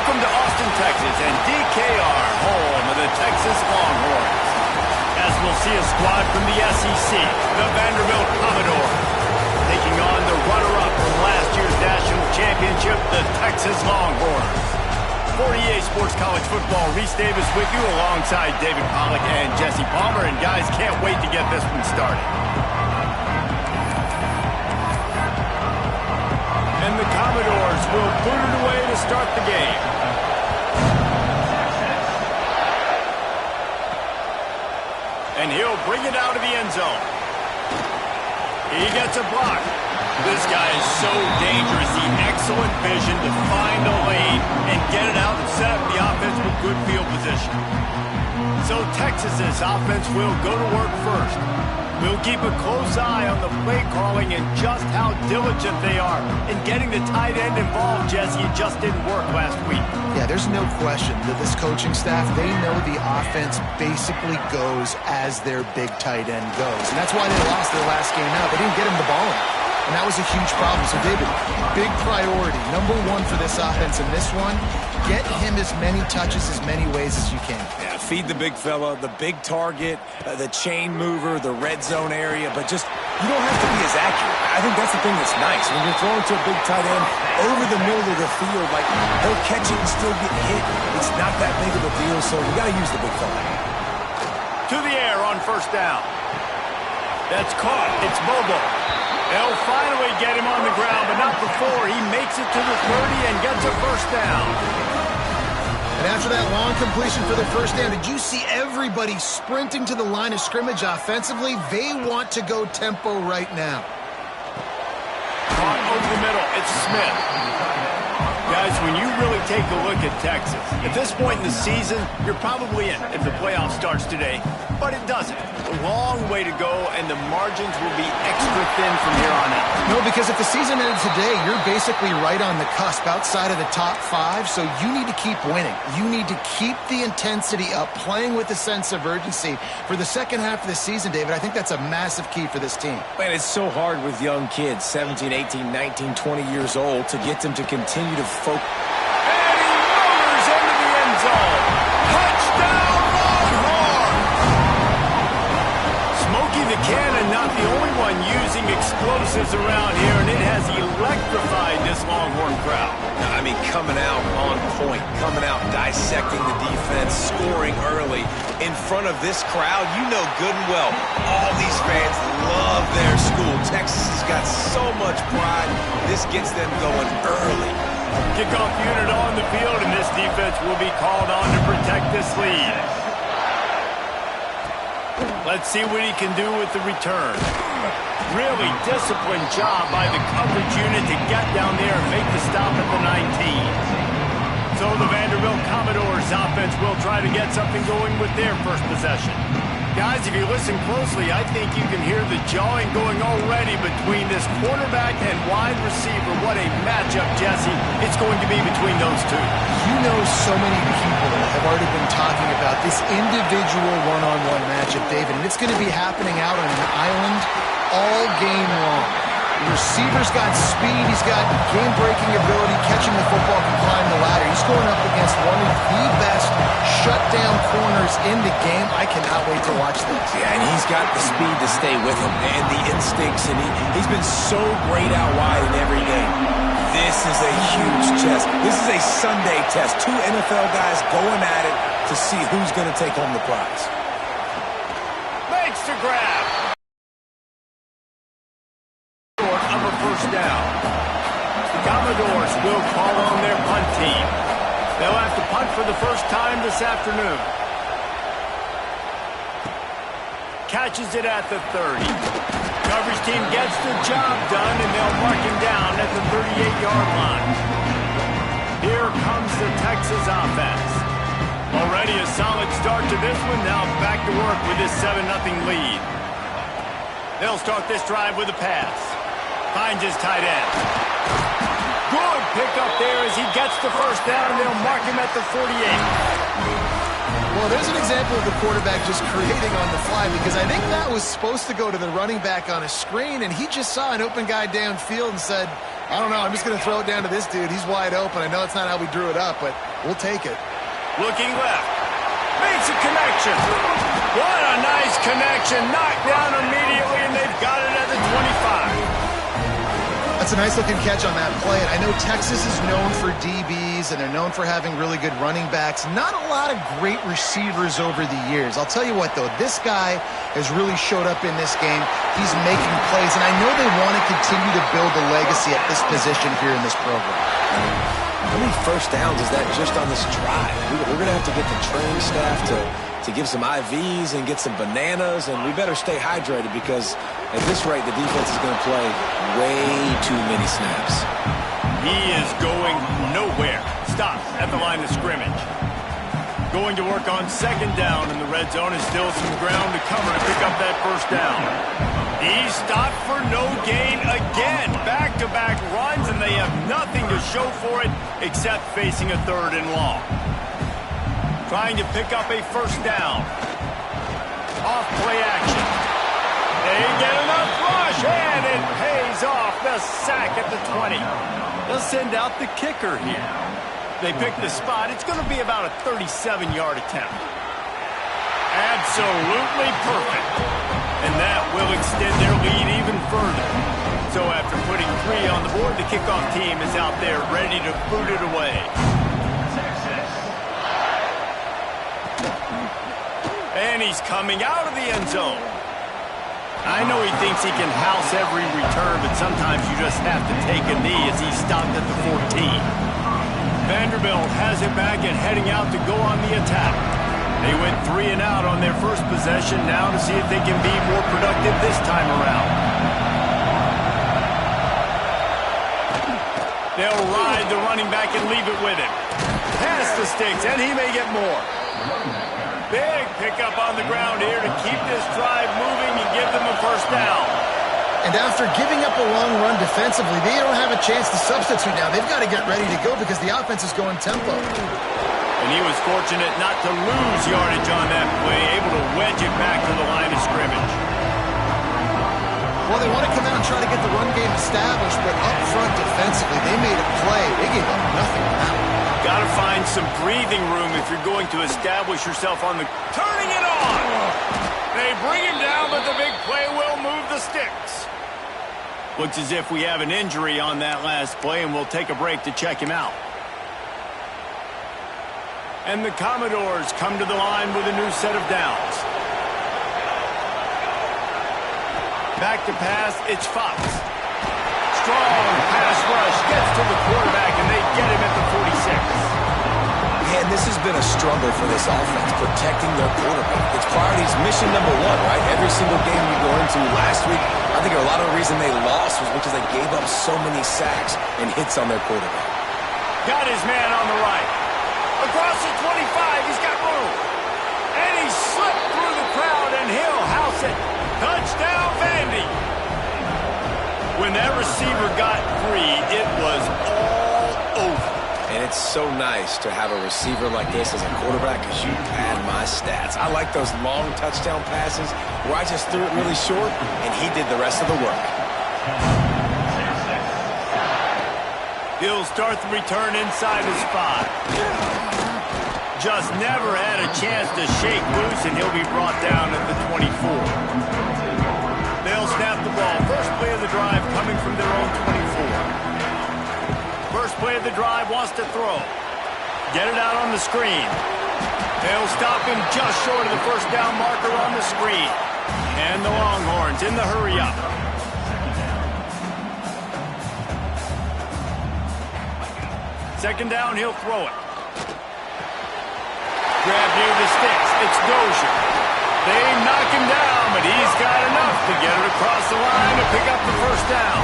Welcome to Austin, Texas, and DKR, home of the Texas Longhorns. As we'll see a squad from the SEC, the Vanderbilt Commodores, taking on the runner-up from last year's national championship, the Texas Longhorns. 48 Sports College Football, Reese Davis with you alongside David Pollack and Jesse Palmer. And guys, can't wait to get this one started. And the Commodores will boot it away to start the game. And he'll bring it out of the end zone. He gets a block. This guy is so dangerous. The excellent vision to find a lane and get it out and set up the offense with good field position. So Texas's offense will go to work first. We'll keep a close eye on the play calling and just how diligent they are in getting the tight end involved, Jesse. It just didn't work last week. Yeah, there's no question that this coaching staff, they know the offense basically goes as their big tight end goes. And that's why they lost their last game out. They didn't get him the ball in. And that was a huge problem. So, David, big priority, number one for this offense in this one, get him as many touches as many ways as you can. Yeah, feed the big fella, the big target, the chain mover, the red zone area, but just, you don't have to be as accurate. I think that's the thing that's nice. When you're throwing to a big tight end over the middle of the field, like, he'll catch it and still get hit. It's not that big of a deal, so we got to use the big fella. To the air on first down. That's caught. It's Bobo. They'll finally get him on the ground, but not before. He makes it to the 30 and gets a first down. And after that long completion for the first down, did you see everybody sprinting to the line of scrimmage offensively? They want to go tempo right now. Caught over the middle. It's Smith. Guys, when you really take a look at Texas, at this point in the season, you're probably in if the playoff starts today, but it doesn't. A long way to go, and the margins will be extra thin from here on out. No, because if the season ended today, you're basically right on the cusp outside of the top 5, so you need to keep winning. You need to keep the intensity up, playing with a sense of urgency. For the second half of the season, David, I think that's a massive key for this team. Man, it's so hard with young kids, 17, 18, 19, 20 years old, to get them to continue to focus. And he motors into the end zone. Touchdown, Longhorns! Smokey the Cannon, not the only one using explosives around here, and it has electrified this Longhorn crowd. I mean, coming out on point, coming out dissecting the defense, scoring early in front of this crowd. You know good and well, all these fans love their school. Texas has got so much pride. This gets them going early. Kickoff unit on the field, and this defense will be called on to protect this lead. Let's see what he can do with the return. Really disciplined job by the coverage unit to get down there and make the stop at the 19. So the Vanderbilt Commodores offense will try to get something going with their first possession. Guys, if you listen closely, I think you can hear the jawing going already between this quarterback and wide receiver. What a matchup, Jesse, it's going to be between those two. You know, so many people have already been talking about this individual one-on-one matchup, David, and it's going to be happening out on an island all game long. The receiver's got speed, he's got game-breaking ability, catching the football, can climb the ladder. He's going up against one of the best shutdown corners in the game. I cannot wait to watch this. Yeah, and he's got the speed to stay with him and the instincts, and he's been so great out wide in every game. This is a huge test. This is a Sunday test. 2 NFL guys going at it to see who's going to take home the prize. Makes the grab. First down. The Commodores will call on their punt team. They'll have to punt for the first time this afternoon. Catches it at the 30. Coverage team gets the job done, and they'll mark him down at the 38-yard line. Here comes the Texas offense. Already a solid start to this one. Now back to work with this 7-0 lead. They'll start this drive with a pass. Finds his tight end. Good pickup there as he gets the first down, and they'll mark him at the 48. Well, there's an example of the quarterback just creating on the fly, because I think that was supposed to go to the running back on a screen, and he just saw an open guy downfield and said, I don't know, I'm just going to throw it down to this dude. He's wide open. I know it's not how we drew it up, but We'll take it. Looking left. Makes a connection. What a nice connection. Knocked down immediately, and they've got it at the 25. That's a nice-looking catch on that play. And I know Texas is known for DBs, and they're known for having really good running backs. Not a lot of great receivers over the years. I'll tell you what, though. This guy has really showed up in this game. He's making plays, and I know they want to continue to build a legacy at this position here in this program. How many first downs is that just on this drive? We're going to have to get the training staff to give some IVs and get some bananas, and we better stay hydrated because at this rate, the defense is going to play way too many snaps. He is going nowhere. Stop at the line of scrimmage. Going to work on second down in the red zone, and still some ground to cover to pick up that first down. He stopped for no gain again. Back-to-back runs, and they have nothing to show for it except facing a third and long. Trying to pick up a first down. Off play action. They get enough rush, and it pays off. The sack at the 20. They'll send out the kicker here. They pick the spot. It's going to be about a 37-yard attempt. Absolutely perfect. And that will extend their lead even further. So after putting 3 on the board, the kickoff team is out there ready to boot it away. And he's coming out of the end zone. I know he thinks he can house every return, but sometimes you just have to take a knee as he stopped at the 14. Vanderbilt has it back and heading out to go on the attack. They went 3 and out on their first possession, now to see if they can be more productive this time around. They'll ride the running back and leave it with him. Pass the sticks, and he may get more. Big pickup on the ground here to keep this drive moving and give them a first down. And after giving up a long run defensively, they don't have a chance to substitute now. They've got to get ready to go because the offense is going tempo. And he was fortunate not to lose yardage on that play, able to wedge it back to the line of scrimmage. Well, they want to come out and try to get the run game established, but up front defensively, they made a play. They gave up nothing on that one. Got to find some breathing room if you're going to establish yourself on the... Turning it on! They bring him down, but the big play will move the sticks. Looks as if we have an injury on that last play, and we'll take a break to check him out. And the Commodores come to the line with a new set of downs. Back to pass, it's Fox. Strong pass rush, gets to the quarterback, and they get him at the 46. Man, this has been a struggle for this offense, protecting their quarterback. It's priorities mission number 1, right? Every single game we go into last week, I think a lot of the reason they lost was because they gave up so many sacks and hits on their quarterback. Got his man on the right. Across the 25, he's got room. And he slipped through the crowd, and he'll house it. Touchdown, Vandy. When that receiver got free, it was all over. And it's so nice to have a receiver like this as a quarterback because you pad my stats. I like those long touchdown passes where I just threw it really short, and he did the rest of the work. He'll start the return inside his 5. Just never had a chance to shake loose, and he'll be brought down at the 24. They'll snap the ball. First play of the drive coming from their own 24. First play of the drive wants to throw. Get it out on the screen. They'll stop him just short of the first down marker on the screen. And the Longhorns in the hurry-up. Second down, he'll throw it. Grab near the sticks. It's Dozier. They knock him down, but he's got enough to get it across the line to pick up the first down.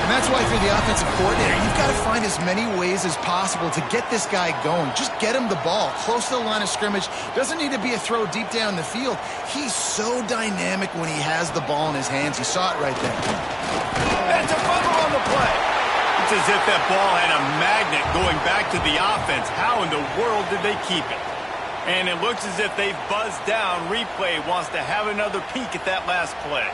And that's why if you're the offensive coordinator, you've got to find as many ways as possible to get this guy going. Just get him the ball close to the line of scrimmage. Doesn't need to be a throw deep down the field. He's so dynamic when he has the ball in his hands. You saw it right there. That's a fumble on the play. It's as if that ball had a magnet going back to the offense. How in the world did they keep it? And it looks as if they've buzzed down. Replay wants to have another peek at that last play.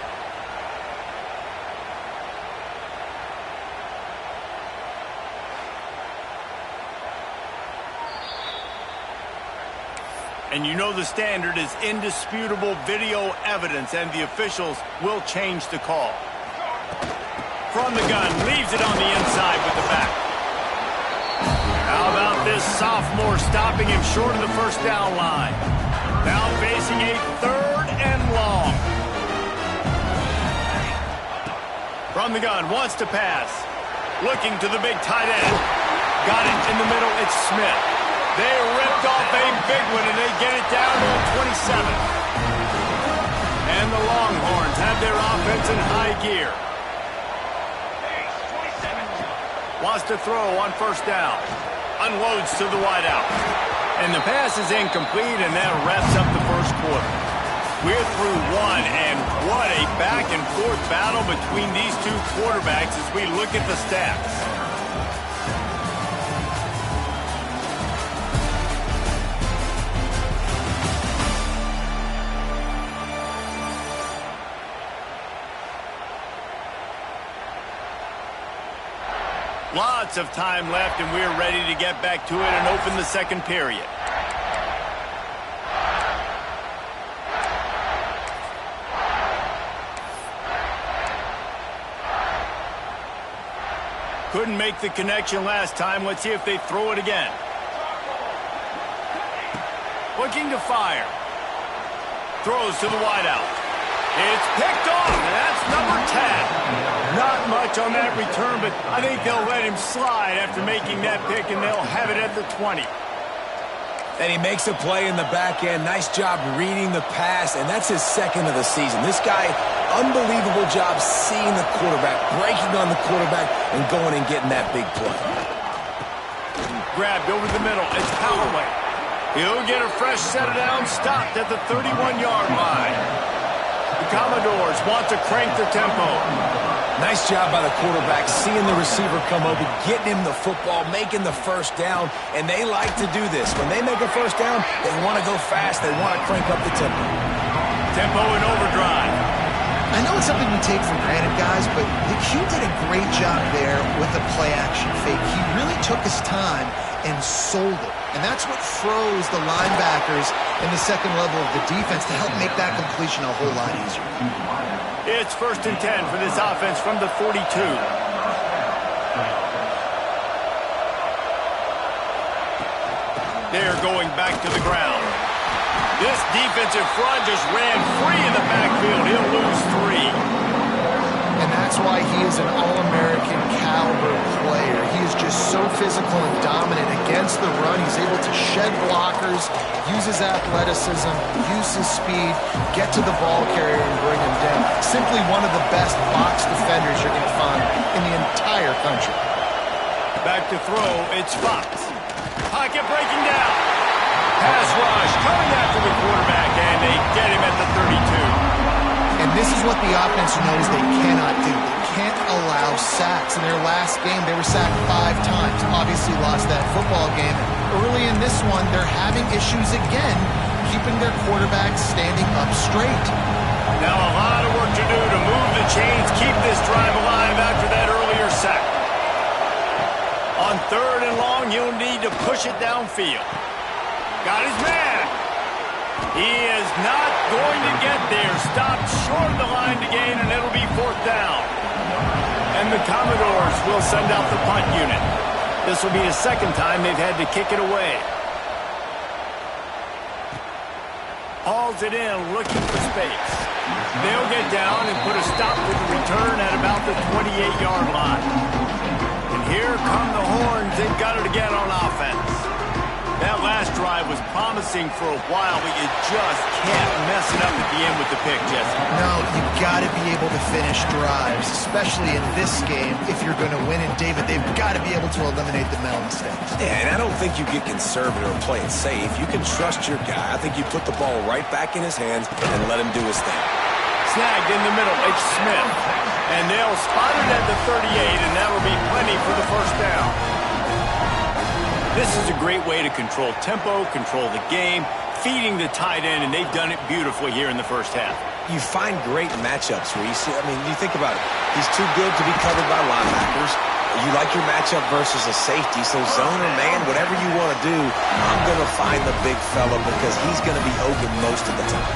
And you know the standard is indisputable video evidence, and the officials will change the call. From the gun, leaves it on the inside with the back. How about this sophomore stopping him short of the first down line? Now facing a 3rd and long. From the gun, wants to pass. Looking to the big tight end. Got it in the middle, it's Smith. They ripped off a big one, and they get it down to 27. And the Longhorns have their offense in high gear. Wants to throw on first down. Unloads to the wideout. And the pass is incomplete, and that wraps up the first quarter. We're through one, and what a back-and-forth battle between these two quarterbacks as we look at the stats. Lots of time left, and we're ready to get back to it and open the second period. Couldn't make the connection last time. Let's see if they throw it again. Looking to fire. Throws to the wideout. It's picked off, and that's number 10. Not much on that return, but I think they'll let him slide after making that pick, and they'll have it at the 20. And he makes a play in the back end. Nice job reading the pass, and that's his 2nd of the season. This guy, unbelievable job seeing the quarterback, breaking on the quarterback, and going and getting that big play. Grabbed over the middle. It's Callaway. He'll get a fresh set it down, stopped at the 31-yard line. The Commodores want to crank the tempo. Nice job by the quarterback, seeing the receiver come over, getting him the football, making the first down, and they like to do this. When they make a first down, they want to go fast. They want to crank up the tempo. Tempo and overdrive. I know it's something we take for granted, guys, but Q did a great job there with the play-action fake. He really took his time and sold it. And that's what froze the linebackers in the second level of the defense to help make that completion a whole lot easier. It's 1st and 10 for this offense from the 42. They're going back to the ground. This defensive front just ran free in the backfield. He'll lose 3. And that's why he is an All-American caliber player. He is just so physical and dominant against the run. He's able to shed blockers, use his athleticism, use his speed, get to the ball carrier and bring him down. Simply one of the best box defenders you're going to find in the entire country. Back to throw, it's Fox. Pocket breaking down. Pass rush coming after the quarterback, and they get him at the 32. And this is what the offense knows they cannot do. They can't allow sacks. In their last game, they were sacked 5 times. Obviously lost that football game. Early in this one, they're having issues again, keeping their quarterback standing up straight. Now a lot of work to do to move the chains, keep this drive alive after that earlier sack. On 3rd and long, he'll need to push it downfield. Got his man. He is not going to get there. Stopped short of the line to gain, and it'll be 4th down. And the Commodores will send out the punt unit. This will be the 2nd time they've had to kick it away. Hauls it in, looking for space. They'll get down and put a stop to the return at about the 28-yard line. And here come the Horns. They've got it again on offense. That last drive was promising for a while, but you just can't mess it up at the end with the pick, Jesse. No, you've got to be able to finish drives, especially in this game. If you're going to win it, David, they've got to be able to eliminate the mental mistakes. Yeah, and I don't think you get conservative or play it safe. You can trust your guy. I think you put the ball right back in his hands and let him do his thing. Snagged in the middle, it's Smith. And they'll spot it at the 38, and that'll be plenty for the first down. This is a great way to control tempo, control the game, feeding the tight end, and they've done it beautifully here in the first half. You find great matchups where you see, I mean, you think about it. He's too good to be covered by linebackers. You like your matchup versus a safety, so zone or man, whatever you want to do, I'm going to find the big fella because he's going to be open most of the time.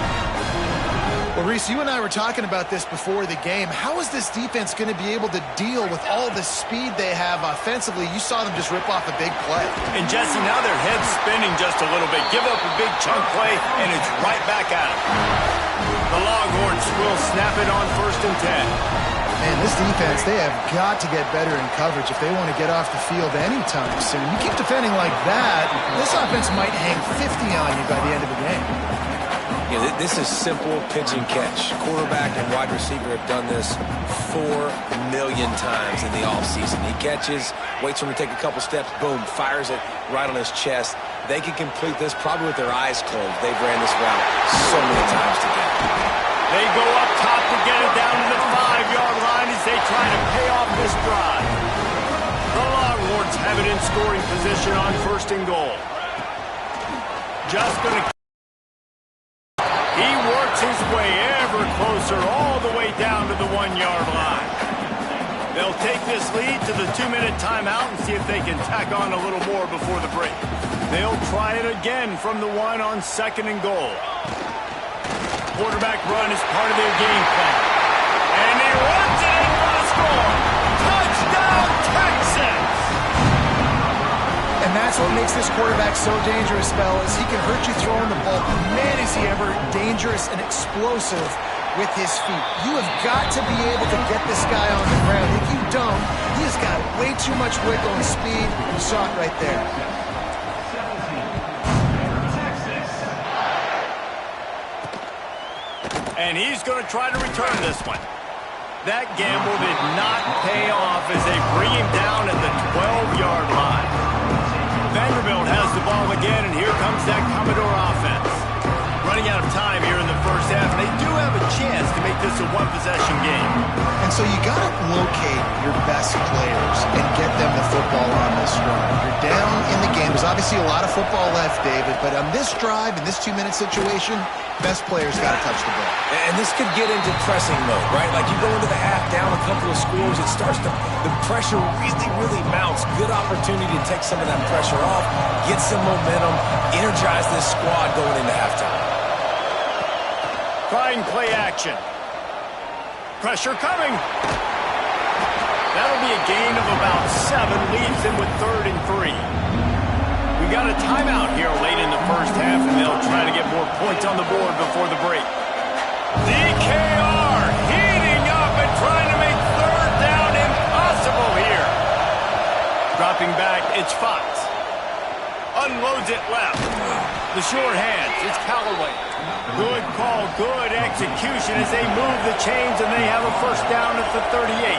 Well, Reese, you and I were talking about this before the game. How is this defense going to be able to deal with all the speed they have offensively? You saw them just rip off a big play. And, Jesse, now their head's spinning just a little bit. Give up a big chunk play, and it's right back at them. The Longhorns will snap it on 1st and 10. Man, this defense, they have got to get better in coverage if they want to get off the field anytime soon. You keep defending like that, this offense might hang 50 on you by the end of the game. Yeah, this is simple pitch and catch. Quarterback and wide receiver have done this 4 million times in the offseason. He catches, waits for him to take a couple steps, boom, fires it right on his chest. They can complete this probably with their eyes closed. They've ran this route so many times together. They go up top to get it down to the 5-yard line as they try to pay off this drive. The Longhorns have it in scoring position on 1st and goal. Just going to... He works his way ever closer all the way down to the 1-yard line. They'll take this lead to the 2-minute timeout and see if they can tack on a little more before the break. They'll try it again from the 1 on 2nd and goal. Quarterback run is part of their game plan. And he runs it in for the score. Touchdown, Texas! And that's what makes this quarterback so dangerous, fellas. He can hurt you throwing the ball. Man, is he ever dangerous and explosive with his feet. You have got to be able to get this guy on the ground. If you don't, he has got way too much wiggle and speed. You saw it right there. And he's going to try to return this one. That gamble did not pay off as they bring him down at the 12-yard line. Vanderbilt has the ball again, and here comes that Commodore offense. Running out of time here in the first half. They do have a chance to make this a one-possession game. And so you got to locate your best players and get them the football on this drive. You're down in the game. There's obviously a lot of football left, David, but on this drive, in this 2-minute situation, best players got to touch the ball. And this could get into pressing mode, right? Like you go into the half down a couple of scores, it starts to, the pressure really mounts. Good opportunity to take some of that pressure off, get some momentum, energize this squad going into halftime. Trying play action. Pressure coming. That'll be a gain of about 7, leaves them with 3rd and 3. We got a timeout here late in the first half, and they'll try to get more points on the board before the break. DKR heating up and trying to make 3rd down impossible here. Dropping back, it's Fox. Unloads it left. The short hands, it's Callaway. Good call, good execution as they move the chains, and they have a 1st down at the 38.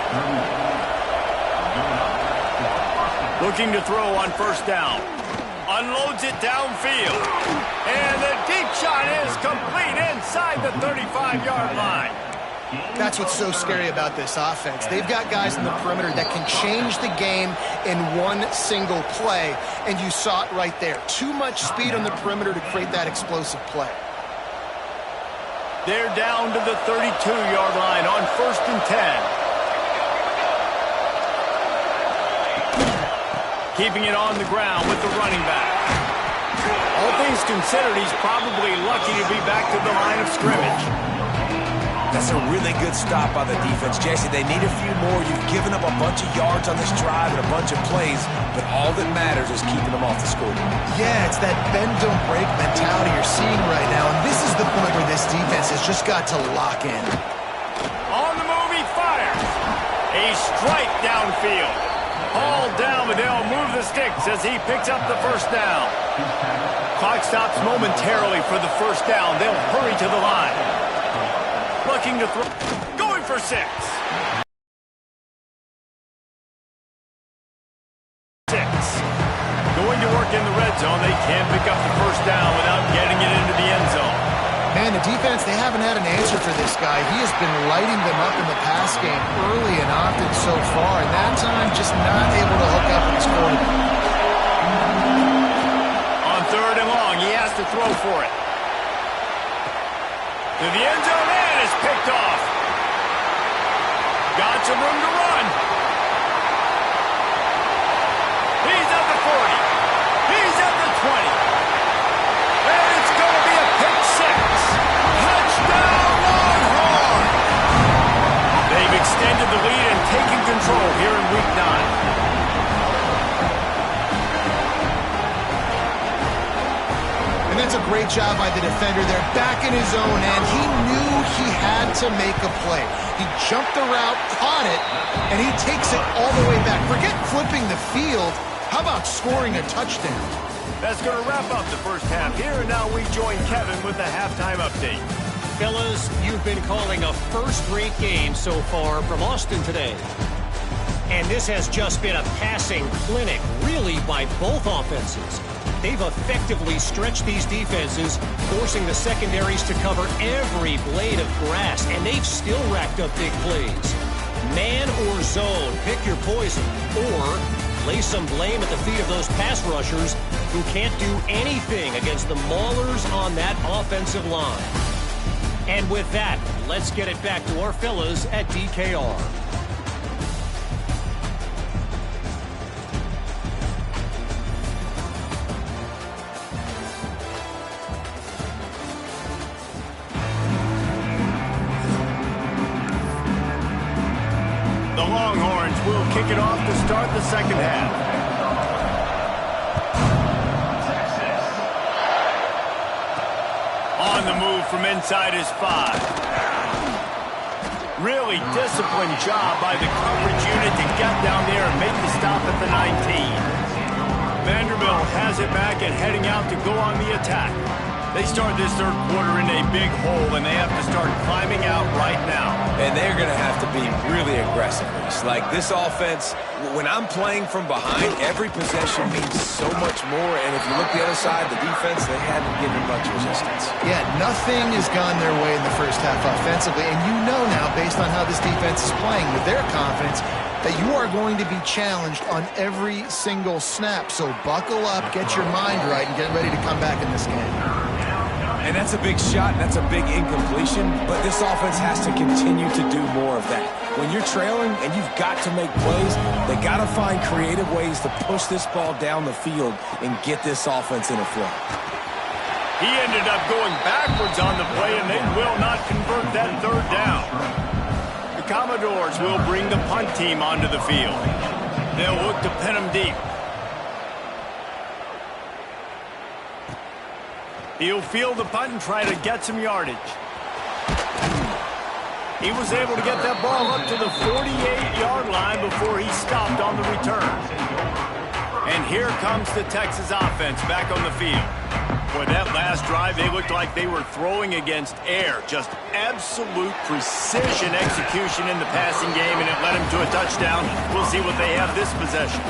Looking to throw on 1st down. Unloads it downfield. And the deep shot is complete inside the 35-yard line. That's what's so scary about this offense. They've got guys in the perimeter that can change the game in one single play, and you saw it right there. Too much speed on the perimeter to create that explosive play. They're down to the 32-yard line on 1st and 10. Keeping it on the ground with the running back. All things considered, he's probably lucky to be back to the line of scrimmage. That's a really good stop by the defense. Jesse, they need a few more. You've given up a bunch of yards on this drive and a bunch of plays, but all that matters is keeping them off the scoreboard. Yeah, it's that bend, don't break mentality you're seeing right now, and this is the point where this defense has just got to lock in. On the move, he fires. A strike downfield. Hauled down, but they'll move the sticks as he picks up the 1st down. Clock stops momentarily for the 1st down. They'll hurry to the line. Looking to throw. Going for 6. 6. Going to work in the red zone. They can't pick up the 1st down without getting it into the end zone. Man, the defense, they haven't had an answer for this guy. He has been lighting them up in the pass game early and often so far, and that time just not able to hook up with his quarterback. On 3rd and long, he has to throw for it. To the end zone, and is picked off. Got some room to run. with the lead and taking control here in Week 9. And that's a great job by the defender there, back in his own end. He knew he had to make a play. He jumped the route, caught it, and he takes it all the way back. Forget flipping the field. How about scoring a touchdown? That's going to wrap up the first half here, and now we join Kevin with the halftime update. Fellas, you've been calling a first-rate game so far from Austin today. And this has just been a passing clinic, really, by both offenses. They've effectively stretched these defenses, forcing the secondaries to cover every blade of grass, and they've still racked up big plays. Man or zone, pick your poison, or lay some blame at the feet of those pass rushers who can't do anything against the maulers on that offensive line. And with that, let's get it back to our fellas at DKR. The Longhorns will kick it off to start the second half. On the move from inside his 5. Really disciplined job by the coverage unit to get down there and make the stop at the 19. Vanderbilt has it back and heading out to go on the attack. They start this third quarter in a big hole, and they have to start climbing out right now. And they're going to have to be really aggressive. It's like this offense, when I'm playing from behind, every possession means so much more. And if you look the other side, the defense, they haven't given much resistance. Yeah, nothing has gone their way in the first half offensively. And you know now, based on how this defense is playing with their confidence, that you are going to be challenged on every single snap. So buckle up, get your mind right, and get ready to come back in this game. And that's a big shot, and that's a big incompletion, but this offense has to continue to do more of that. When you're trailing and you've got to make plays, they got to find creative ways to push this ball down the field and get this offense in a flow. He ended up going backwards on the play, and they will not convert that third down. The Commodores will bring the punt team onto the field. They'll look to pin them deep. He'll field the punt and try to get some yardage. He was able to get that ball up to the 48-yard line before he stopped on the return. And here comes the Texas offense back on the field. Boy, that last drive, they looked like they were throwing against air. Just absolute precision execution in the passing game, and it led him to a touchdown. We'll see what they have this possession.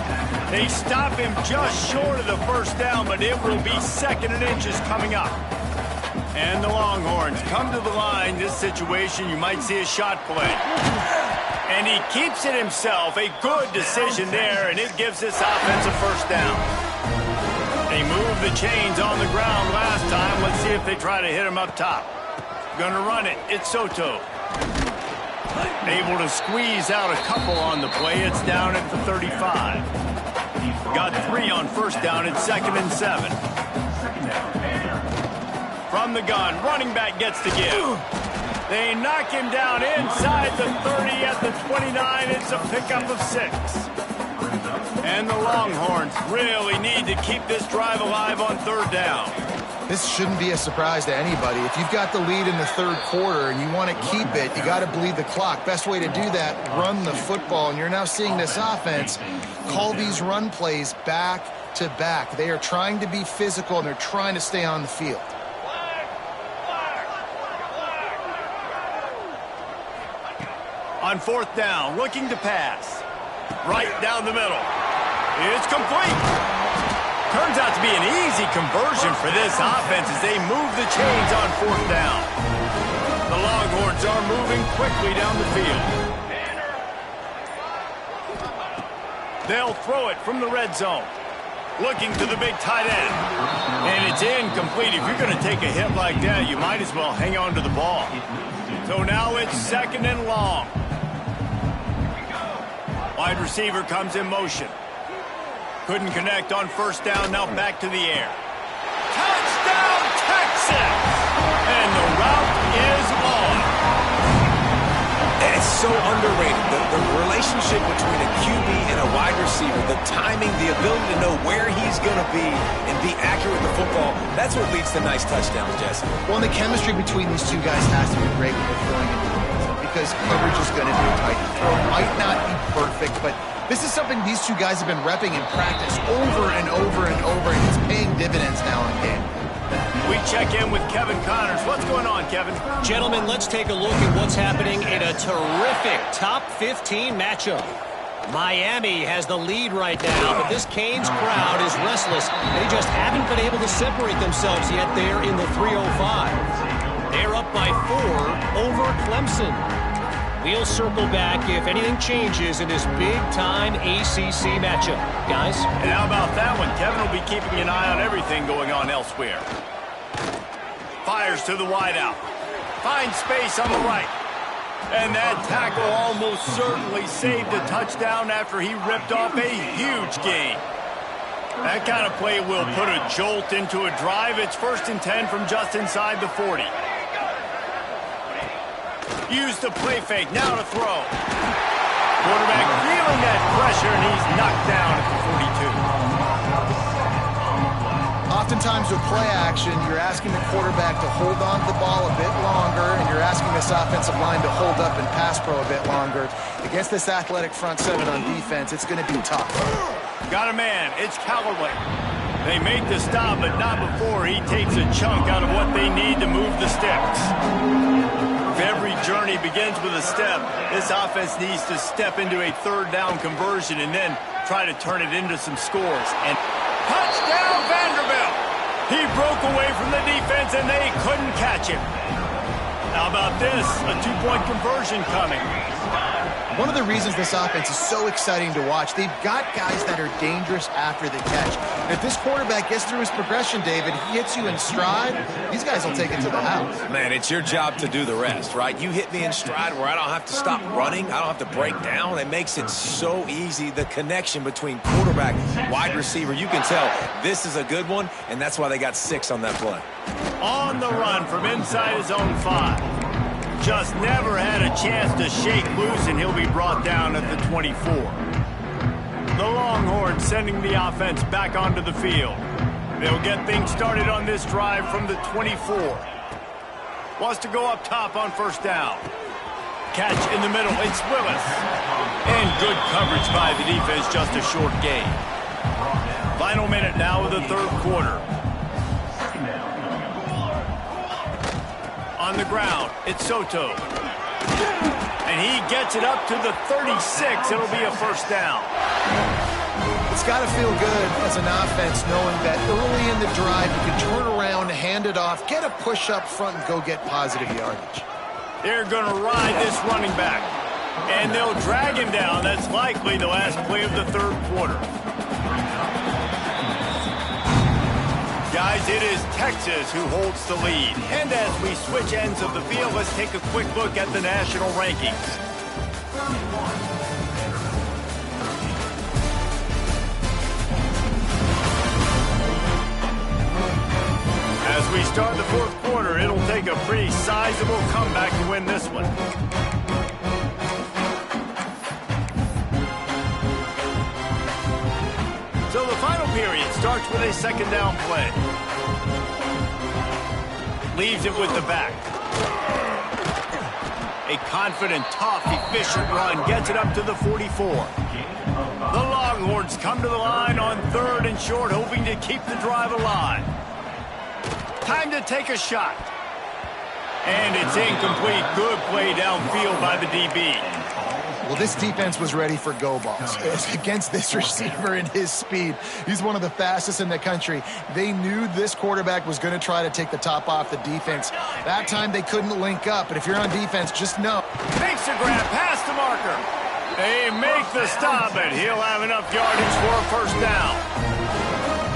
They stop him just short of the first down, but it will be second and inches coming up. And the Longhorns come to the line. This situation, you might see a shot play. And he keeps it himself. A good decision there, and it gives this offense a first down. They moved the chains on the ground last time. Let's see if they try to hit him up top. Gonna run it. It's Soto. Able to squeeze out a couple on the play. It's down at the 35. Got 3 on first down. It's 2nd and 7. From the gun, running back gets the give. They knock him down inside the 30 at the 29. It's a pickup of 6. And the Longhorns really need to keep this drive alive on third down. This shouldn't be a surprise to anybody. If you've got the lead in the third quarter and you want to keep it, you got to bleed the clock. Best way to do that, run the football. And you're now seeing this offense call these run plays back to back. They are trying to be physical, and they're trying to stay on the field. On fourth down, looking to pass. Right down the middle. It's complete. Turns out to be an easy conversion for this offense as they move the chains on fourth down. The Longhorns are moving quickly down the field. They'll throw it from the red zone. Looking to the big tight end. And it's incomplete. If you're going to take a hit like that, you might as well hang on to the ball. So now it's 2nd and long. Wide receiver comes in motion. Couldn't connect on first down. Now back to the air. Touchdown, Texas! And the route is on. And it's so underrated. The relationship between a QB and a wide receiver, the timing, the ability to know where he's going to be and be accurate with the football, that's what leads to nice touchdowns, Jesse. Well, and the chemistry between these two guys has to be great when they're throwing into the end zone because coverage is going to be tight. The throw might not be perfect, but this is something these two guys have been repping in practice over and over and over, and it's paying dividends now in game. We check in with Kevin Connors. What's going on, Kevin? Gentlemen, let's take a look at what's happening in a terrific top 15 matchup. Miami has the lead right now, but this Canes crowd is restless. They just haven't been able to separate themselves yet there in the 305. They're up by 4 over Clemson. We'll circle back if anything changes in this big-time ACC matchup. Guys? And how about that one? Kevin will be keeping an eye on everything going on elsewhere. Fires to the wideout. Finds space on the right. And that tackle almost certainly saved a touchdown after he ripped off a huge gain. That kind of play will put a jolt into a drive. It's 1st and 10 from just inside the 40. Used the play fake, now to throw. Quarterback feeling that pressure, and he's knocked down at the 42. Oftentimes with play action, you're asking the quarterback to hold on to the ball a bit longer, and you're asking this offensive line to hold up and pass pro a bit longer. Against this athletic front seven on defense, it's going to be tough. Got a man, it's Callaway. They make the stop, but not before he takes a chunk out of what they need to move the sticks. If every journey begins with a step, this offense needs to step into a 3rd down conversion and then try to turn it into some scores. And touchdown Vanderbilt! He broke away from the defense and they couldn't catch him. How about this? A 2-point conversion coming. One of the reasons this offense is so exciting to watch, they've got guys that are dangerous after the catch. And if this quarterback gets through his progression, David, he hits you in stride, these guys will take it to the house. Man, it's your job to do the rest, right? You hit me in stride where I don't have to stop running. I don't have to break down. It makes it so easy. The connection between quarterback, wide receiver, you can tell this is a good one, and that's why they got 6 on that play. On the run from inside his own 5. Just never had a chance to shake loose, and he'll be brought down at the 24. The Longhorns sending the offense back onto the field. They'll get things started on this drive from the 24. Wants to go up top on 1st down. Catch in the middle, it's Willis. And good coverage by the defense, just a short gain. Final minute now of the 3rd quarter. On the ground, it's Soto. And he gets it up to the 36. It'll be a 1st down. It's got to feel good as an offense knowing that early in the drive you can turn around, hand it off, get a push up front, and go get positive yardage. They're going to ride this running back. And they'll drag him down. That's likely the last play of the 3rd quarter. Guys, it is Texas who holds the lead. And as we switch ends of the field, let's take a quick look at the national rankings. As we start the 4th quarter, it'll take a pretty sizable comeback to win this one. So the final period starts with a 2nd down play. Leaves it with the back. A confident, tough, efficient run gets it up to the 44. The Longhorns come to the line on 3rd and short, hoping to keep the drive alive. Time to take a shot. And it's incomplete. Good play downfield by the DB. Well, this defense was ready for go balls. Against this receiver and his speed, he's one of the fastest in the country. They knew this quarterback was going to try to take the top off the defense. That time they couldn't link up, but if you're on defense, just know. Makes a grab past the marker. They make the stop, and he'll have enough yardage for a 1st down.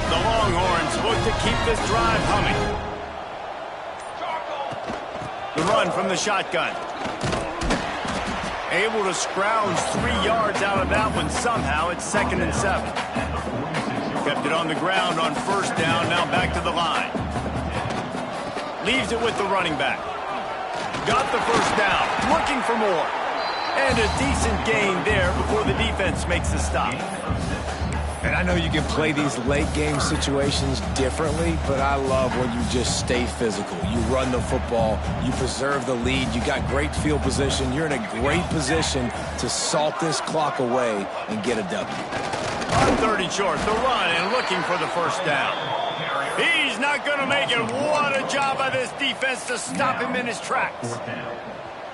The Longhorns look to keep this drive humming. The run from the shotgun. Able to scrounge 3 yards out of that one somehow. It's 2nd and 7. Kept it on the ground on 1st down. Now back to the line. Leaves it with the running back. Got the 1st down. Looking for more. And a decent gain there before the defense makes the stop. And I know you can play these late-game situations differently, but I love when you just stay physical. You run the football, you preserve the lead, you got great field position. You're in a great position to salt this clock away and get a W. On 30 short, the run and looking for the first down. He's not going to make it. What a job by this defense to stop him in his tracks.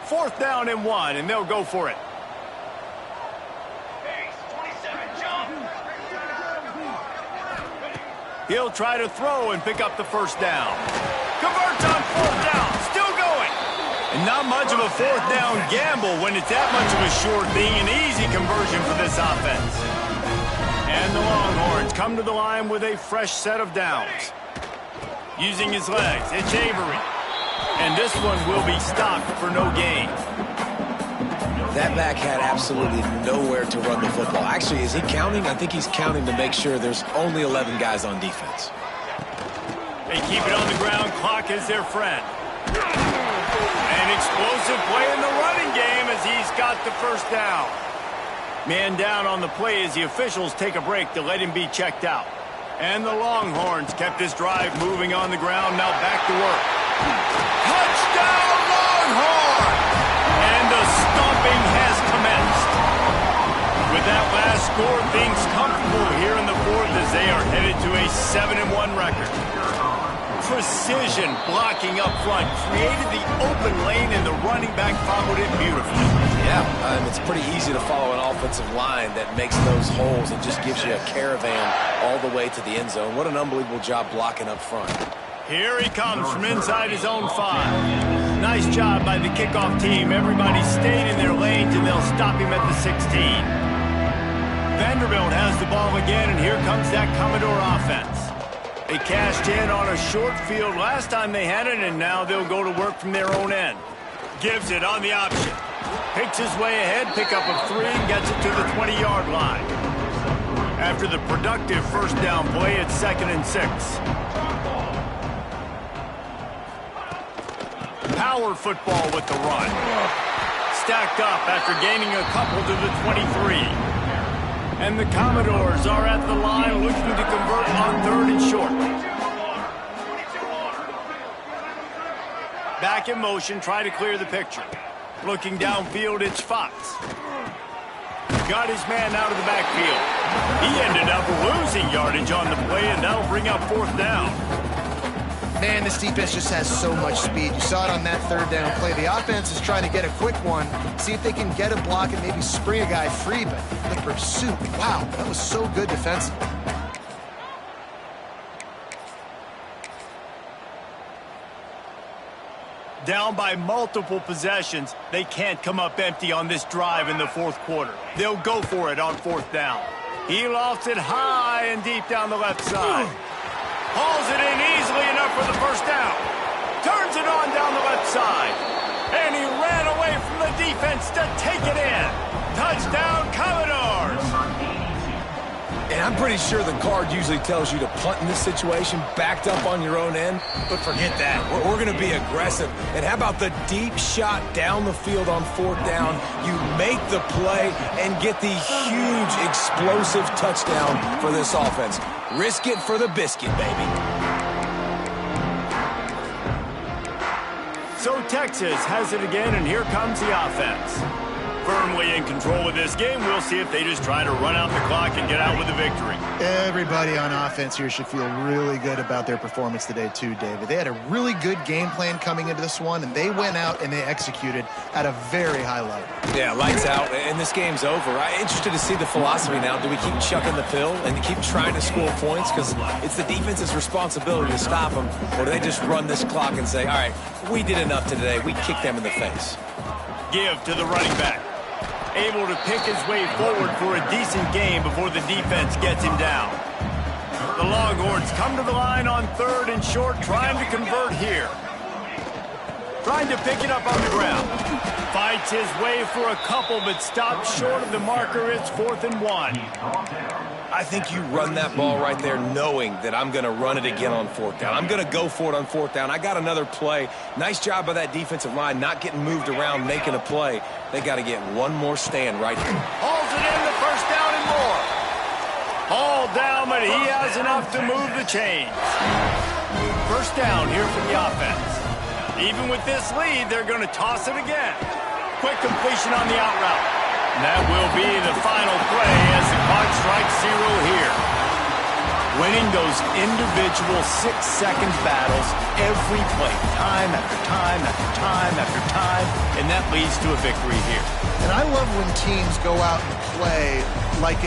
4th down and 1, and they'll go for it. He'll try to throw and pick up the first down. Converts on 4th down, still going. And not much of a 4th down gamble when it's that much of a sure thing. An easy conversion for this offense. And the Longhorns come to the line with a fresh set of downs. Using his legs, it's Avery. And this one will be stopped for no gain. That back had absolutely nowhere to run the football. Actually, is he counting? I think he's counting to make sure there's only 11 guys on defense. They keep it on the ground. Clock is their friend. An explosive play in the running game as he's got the first down. Man down on the play as the officials take a break to let him be checked out. And the Longhorns kept this drive moving on the ground. Now back to work. Touchdown, Longhorns! And the stomping has commenced. With that last score, things comfortable here in the 4th as they are headed to a 7-1 record. Precision blocking up front created the open lane, and the running back followed it beautifully. Yeah, it's pretty easy to follow an offensive line that makes those holes and just gives you a caravan all the way to the end zone. What an unbelievable job blocking up front. Here he comes from inside his own 5. Nice job by the kickoff team. Everybody stayed in their lanes, and they'll stop him at the 16. Vanderbilt has the ball again, and here comes that Commodore offense. They cashed in on a short field last time they had it, and now they'll go to work from their own end. Gives it on the option. Picks his way ahead, pick up of 3, and gets it to the 20-yard line. After the productive first down play, it's 2nd and 6. Power football with the run. Stacked up after gaining a couple to the 23. And the Commodores are at the line looking to convert on 3rd and short. Back in motion, try to clear the picture. Looking downfield, it's Fox. Got his man out of the backfield. He ended up losing yardage on the play, and that'll bring up 4th down. Man, this defense just has so much speed. You saw it on that 3rd down play. The offense is trying to get a quick one, see if they can get a block and maybe spring a guy free, but the pursuit, wow, that was so good defensively. Down by multiple possessions, they can't come up empty on this drive in the 4th quarter. They'll go for it on 4th down. He lofts it high and deep down the left side. Hauls it in easily enough for the first down. Turns it on down the left side. And he ran away from the defense to take it in. Touchdown, Commodores! And I'm pretty sure the card usually tells you to punt in this situation, backed up on your own end, but forget that. We're going to be aggressive. And how about the deep shot down the field on 4th down? You make the play and get the huge explosive touchdown for this offense. Risk it for the biscuit, baby. So Texas has it again, and here comes the offense. Firmly in control of this game. We'll see if they just try to run out the clock and get out with a victory. Everybody on offense here should feel really good about their performance today too, David. They had a really good game plan coming into this one, and they went out and they executed at a very high level. Yeah, lights out, and this game's over. I'm interested to see the philosophy now. Do we keep chucking the pill and keep trying to score points because it's the defense's responsibility to stop them, or do they just run this clock and say, all right, we did enough today. We kicked them in the face. Give to the running back. Able to pick his way forward for a decent game before the defense gets him down. The Longhorns come to the line on 3rd and short, trying to convert here. Trying to pick it up on the ground. Fights his way for a couple, but stops short of the marker. It's 4th and 1. I think you run that ball right there knowing that I'm going to run it again on 4th down. I'm going to go for it on 4th down. I got another play. Nice job by that defensive line, not getting moved around, making a play. They got to get one more stand right here. Hauls it in, the first down and more. All down, but he has enough to move the chains. First down here for the offense. Even with this lead, they're going to toss it again. Quick completion on the out route. And that will be the final play as the clock strikes 0 here. Winning those individual 6-second battles every play, time after time after time after time, and that leads to a victory here. And I love when teams go out and play like it's